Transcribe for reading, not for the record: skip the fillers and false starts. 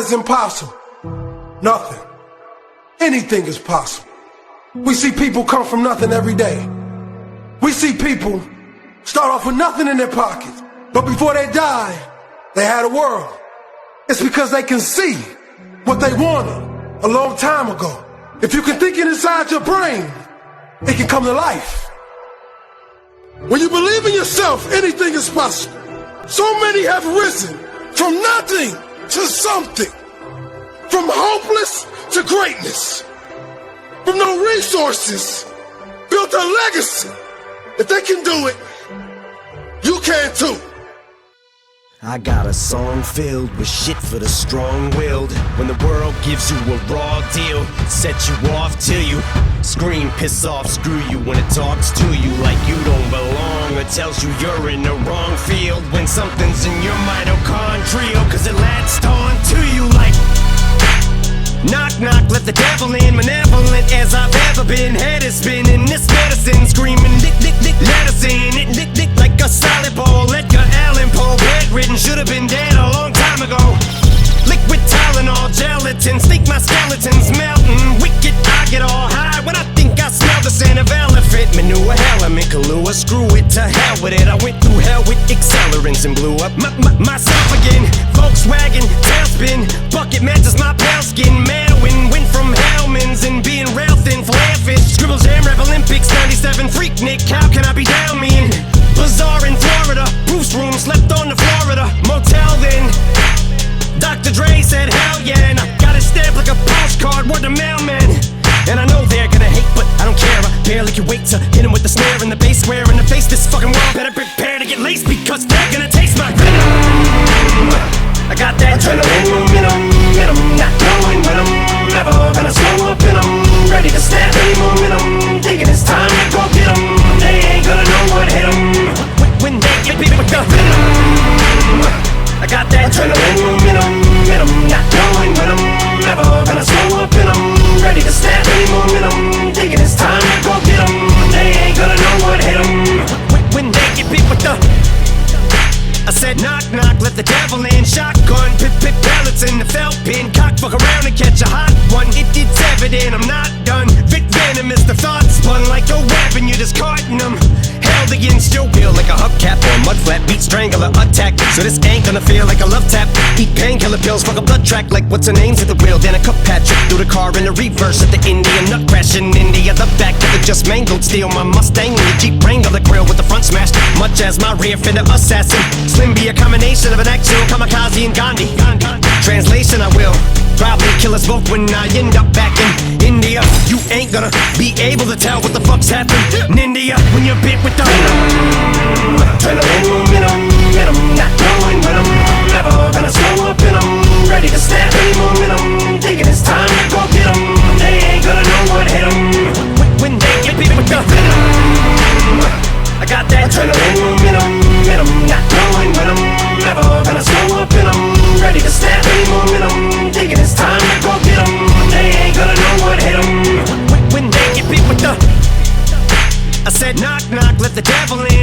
is impossible? Nothing. Anything is possible. We see people come from nothing every day. We see people start off with nothing in their pockets, but before they die, they had a world. It's because they can see what they wanted a long time ago. If you can think it inside your brain, it can come to life. When you believe in yourself, anything is possible. So many have risen from nothing to something. From hopeless to greatness. From no resources, built a legacy. If they can do it, you can too. I got a song filled with shit for the strong-willed. When the world gives you a raw deal, set you off till you scream, piss off, screw you. When it talks to you like you don't belong, or tells you you're in the wrong field. When something's in your mitochondrial, cause it latched on to you like knock, knock, let the devil in. Malevolent as I've ever been. Head is spinning, this medicine screaming, dick, dick, dick, let us in. It dick, dick, like a solid ball. Edgar Allan Poe, bedridden, should have been dead a long time ago. Liquid Tylenol, gelatin, think my skeleton's melting. Wicked, I get all high when I think I smell the scent of elephant manure. Hell, I'm in Kahlua, screw it, to hell with it. I went through hell with accelerants and blew up myself again. Volkswagen, tailspin, bucket matches my pale skin. Manwin, went from Hellman's and being rail thin, flare fish. Scribble Jam, Rap Olympics, 97, Freaknik, how can I be down mean? Bazaar in Florida, Bruce room, slept on the Florida motel then. Dr. Dre said hell yeah, and I got it stamped like a postcard, word to mailman. And I know they're gonna hate, but I don't care. I barely can wait to hit him with the snare and the bass square in the face. This fucking world better prepare to get laced, because they're gonna taste my venom. I got that adrenaline momentum, not knowing when I'm never gonna slow up, and I'm ready to snap any momentum. Thinking it's time to go get 'em. They ain't gonna know what hit 'em when they get beat with the venom. I got that adrenaline momentum, not knowing when I'm never gonna slow up, and I'm ready to snap any momentum. Thinking it's time to go get 'em. They ain't gonna know what hit 'em when they get beat with the. I said knock, knock, let the devil in. Shotgun, pip, pellets in the felt pin. Cock, fuck around and catch a hot one. It's evident I'm not done. Vic Venom is the thought spun like a weapon. You're discarding them. Held against your will like a hubcap or a mud flap. Beat strangler attack, so this ain't gonna feel like a love tap. Eat painkiller pills, fuck a blood track like what's her name's at the wheel. Then a cup patch through the car in the reverse at the Indian nut crash in India. The back of the just mangled steel. My Mustang and the Jeep Wrangler, the grill with the front smashed. Much as my rear fender assassin. Slim be a combination of an actual kamikaze and Gandhi. Translation, I will probably kill us both when I end up back in India. You ain't gonna be able to tell what the fuck's happened in India when you're bit with the adrenaline momentum, not knowing when I'm never gonna slow up, and I'm ready to snap any momentum. Thinking it's time to go get 'em. They ain't gonna know what hit 'em when they get bit with the venom. I got that adrenaline momentum, not knowing when I'm never gonna slow up, and I'm ready to snap any momentum. Thinking it's time to go get 'em. They ain't gonna know what hit 'em when they get beat with the. I said knock, knock, let the devil in.